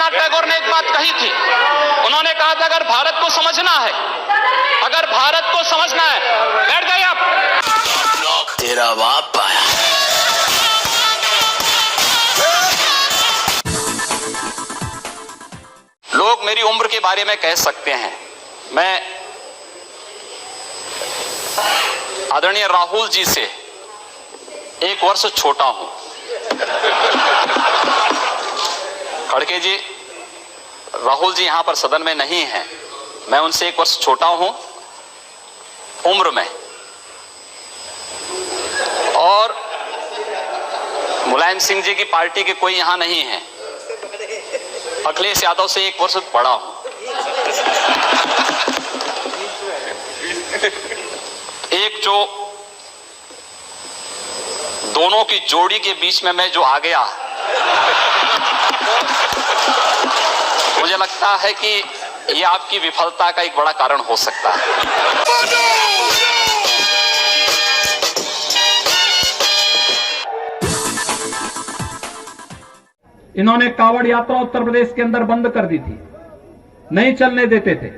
रविन्द्रनाथ टैगोर ने एक बात कही थी। उन्होंने कहा था अगर भारत को समझना है, अगर भारत को समझना है, बैठ गए आप। तेरा बाप आया। लोग मेरी उम्र के बारे में कह सकते हैं, मैं आदरणीय राहुल जी से 1 वर्ष छोटा हूं। खड़गे जी, राहुल जी यहां पर सदन में नहीं हैं, मैं उनसे 1 वर्ष छोटा हूं उम्र में, और मुलायम सिंह जी की पार्टी के कोई यहां नहीं है। अखिलेश यादव से 1 वर्ष बड़ा हूं। एक जो दोनों की जोड़ी के बीच में मैं जो आ गया, मुझे लगता है कि ये आपकी विफलता का एक बड़ा कारण हो सकता है। इन्होंने कावड़ यात्रा उत्तर प्रदेश के अंदर बंद कर दी थी, नहीं चलने देते थे,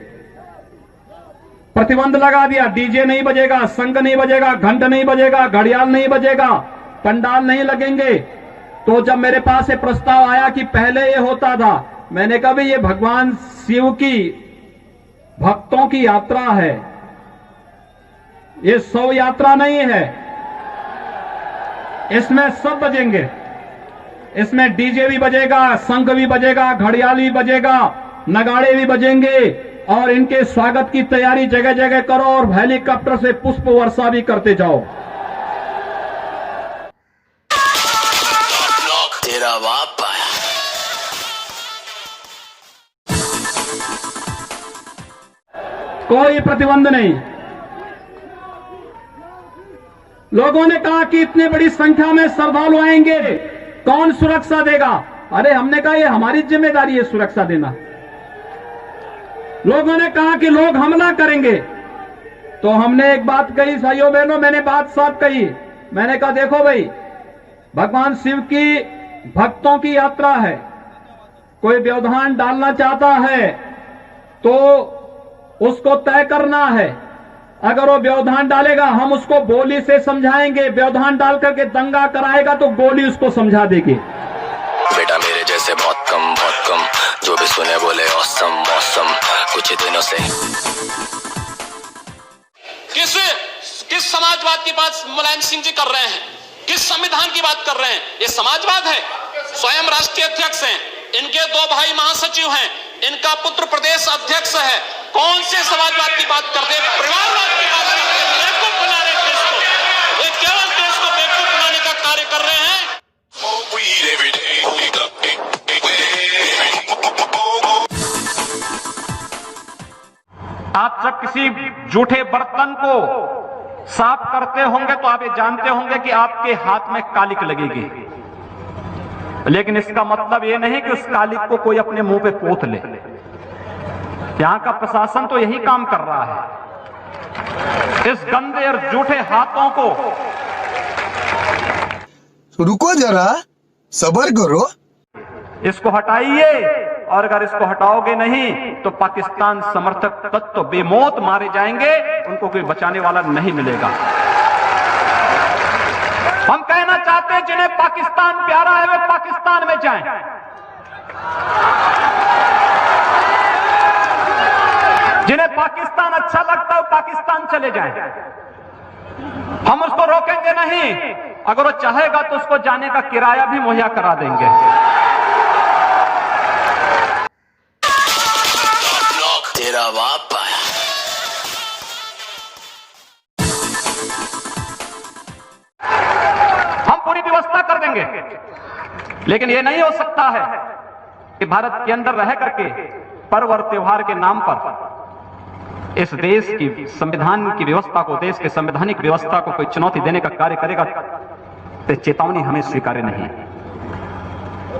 प्रतिबंध लगा दिया। डीजे नहीं बजेगा, शंख नहीं बजेगा, घंट नहीं बजेगा, घड़ियाल नहीं बजेगा, पंडाल नहीं लगेंगे। तो जब मेरे पास ये प्रस्ताव आया कि पहले ये होता था, मैंने कहा भाई ये भगवान शिव की भक्तों की यात्रा है, ये शव यात्रा नहीं है। इसमें सब बजेंगे, इसमें डीजे भी बजेगा, शंख भी बजेगा, घड़ियाल भी बजेगा, नगाड़े भी बजेंगे, और इनके स्वागत की तैयारी जगह जगह करो और हेलीकॉप्टर से पुष्प वर्षा भी करते जाओ। तेरा बाप आया। कोई प्रतिबंध नहीं। लोगों ने कहा कि इतनी बड़ी संख्या में श्रद्धालु आएंगे, कौन सुरक्षा देगा? अरे हमने कहा ये हमारी जिम्मेदारी है सुरक्षा देना। लोगों ने कहा कि लोग हमला करेंगे, तो हमने एक बात कही, भाइयों बहनों, मैंने बात साफ कही। मैंने कहा देखो भाई, भगवान शिव की भक्तों की यात्रा है, कोई व्यवधान डालना चाहता है तो उसको तय करना है। अगर वो व्यवधान डालेगा हम उसको गोली से समझाएंगे, व्यवधान डाल करके दंगा कराएगा तो गोली उसको समझा देगी। बेटा मेरे जैसे बहुत कम जो भी सुने बोले औसम मौसम। कुछ ही दिनों से किस समाजवाद की बात मुलायम सिंह जी कर रहे हैं? किस संविधान की बात कर रहे हैं? ये समाजवाद है? स्वयं राष्ट्रीय अध्यक्ष हैं, इनके 2 भाई महासचिव हैं, इनका पुत्र प्रदेश अध्यक्ष है। कौन से समाजवाद की बात करते हैं? परिवारवाद की बात करते हैं। बेवकूफ बना रहे देश को, ये केवल देश को बेवकूफ बनाने का कार्य कर रहे हैं। आप जब किसी जूठे बर्तन को साफ करते होंगे तो आप ये जानते होंगे कि आपके हाथ में कालिक लगेगी, लेकिन इसका मतलब ये नहीं कि उस कालिक को कोई अपने मुंह पे पोत ले। यहां का प्रशासन तो यही काम कर रहा है, इस गंदे और जूठे हाथों को। रुको जरा, सब्र करो, इसको हटाइए, और अगर इसको हटाओगे नहीं तो पाकिस्तान समर्थक तत्व बेमौत मारे जाएंगे, उनको कोई बचाने वाला नहीं मिलेगा। हम कहना चाहते हैं जिन्हें पाकिस्तान प्यारा है वे पाकिस्तान में जाएं, जिन्हें पाकिस्तान अच्छा लगता है वो पाकिस्तान चले जाएं। हम उसको रोकेंगे नहीं, अगर वो चाहेगा तो उसको जाने का किराया भी मुहैया करा देंगे। तेरा बाप आया। हम पूरी व्यवस्था कर देंगे, लेकिन यह नहीं हो सकता है कि भारत के अंदर रह करके पर्व और त्योहार के नाम पर इस देश की संविधान की व्यवस्था को, देश के संवैधानिक व्यवस्था को कोई चुनौती देने का कार्य करेगा तो चेतावनी हमें स्वीकार्य नहीं है।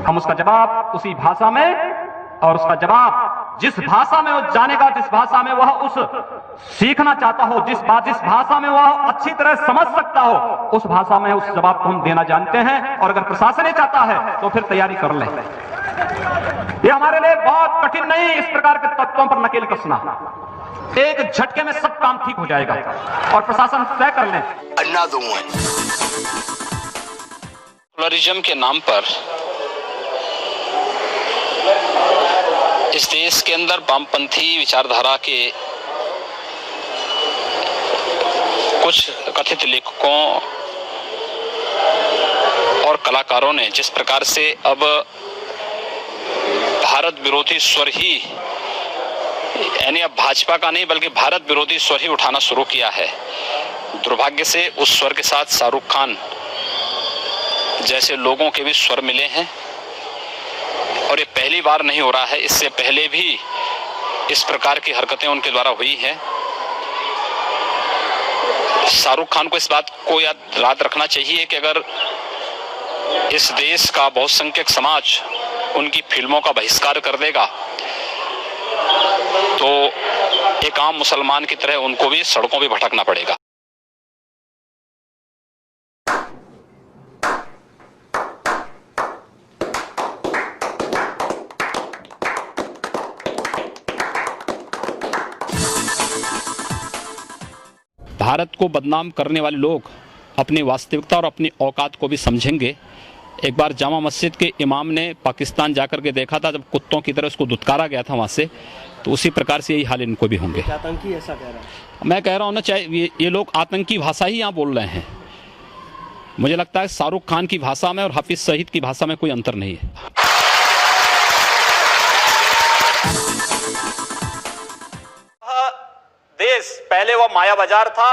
हम उसका जवाब उसी भाषा में, और उसका जवाब जिस भाषा में वो जानेगा, जिस भाषा में वह उस सीखना चाहता हो, जिस भाषा में वह अच्छी तरह समझ सकता हो, उस भाषा में उस जवाब को हम देना जानते हैं। और अगर प्रशासन ही चाहता है तो फिर तैयारी कर ले। ये हमारे लिए बहुत कठिन नहीं इस प्रकार के तत्वों पर नकेल कसना। एक झटके में सब काम ठीक हो जाएगा और प्रशासन तय कर ले। सेकुलरिज्म के नाम पर इस देश के अंदर वामपंथी विचारधारा के कुछ कथित लेखकों और कलाकारों ने जिस प्रकार से अब भारत विरोधी स्वर ही, यानी अब भाजपा का नहीं बल्कि भारत विरोधी स्वर ही उठाना शुरू किया है, दुर्भाग्य से उस स्वर के साथ शाहरुख खान जैसे लोगों के भी स्वर मिले हैं। और ये पहली बार नहीं हो रहा है, इससे पहले भी इस प्रकार की हरकतें उनके द्वारा हुई हैं। शाहरुख खान को इस बात को याद रखना चाहिए कि अगर इस देश का बहुसंख्यक समाज उनकी फिल्मों का बहिष्कार कर देगा तो एक आम मुसलमान की तरह उनको भी सड़कों पे भटकना पड़ेगा। भारत को बदनाम करने वाले लोग अपनी वास्तविकता और अपनी औकात को भी समझेंगे। एक बार जामा मस्जिद के इमाम ने पाकिस्तान जाकर के देखा था, जब कुत्तों की तरह उसको दुत्कारा गया था वहाँ से, तो उसी प्रकार से यही हाल इनको भी होंगे। आतंकी ऐसा कह रहा है? मैं कह रहा हूँ ना, चाहे ये लोग आतंकी भाषा ही यहाँ बोल रहे हैं। मुझे लगता है शाहरुख खान की भाषा में और हाफिज सईद की भाषा में कोई अंतर नहीं है। देश पहले वो माया बाजार था,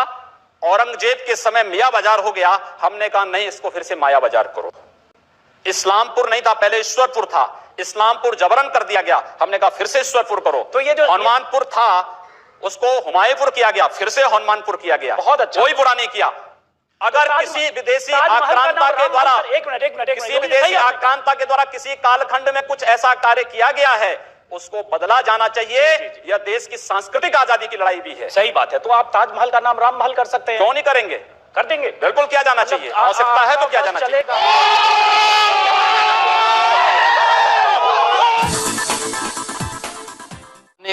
औरंगजेब के समय मियां बाजार हो गया। हमने कहा नहीं, इसको फिर से माया बाजार करो। इस्लामपुर नहीं था, पहले ईश्वरपुर था, इस्लामपुर जबरन कर दिया गया। हमने कहा फिर से ईश्वरपुर करो। तो ये जो हनुमानपुर था उसको हुमायूंपुर किया गया, फिर से हनुमानपुर किया गया। बहुत अच्छा, कोई बुरा नहीं किया। अगर किसी विदेशी आक्रांता के द्वारा किसी विदेशी आक्रांता के द्वारा किसी कालखंड में कुछ ऐसा कार्य किया गया है, उसको बदला जाना चाहिए। यह देश की सांस्कृतिक आजादी की लड़ाई भी है। सही बात है। तो आप ताजमहल का नाम राम महल कर सकते हैं? क्यों नहीं करेंगे? कर देंगे, बिल्कुल किया जाना चाहिए। आवश्यकता है तो किया जाना चाहिए।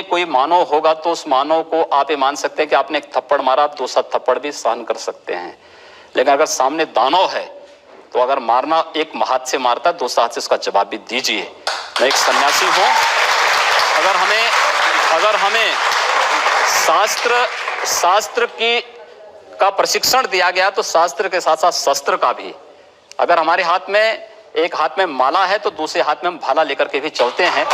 कोई मानव होगा तो उस मानव को आप ये मान सकते हैं कि आपने एक थप्पड़ मारा, आप दूसरा थप्पड़ भी सहन कर सकते हैं। लेकिन अगर सामने दानव है तो अगर मारना एक हाथ से मारता है, दूसरा हाथ से उसका जवाब भी दीजिए। मैं एक सन्यासी हूं। अगर हमें शास्त्र का प्रशिक्षण दिया गया तो शास्त्र के साथ साथ शस्त्र का भी। अगर हमारे हाथ में एक हाथ में माला है तो दूसरे हाथ में हम भाला लेकर के भी चलते हैं।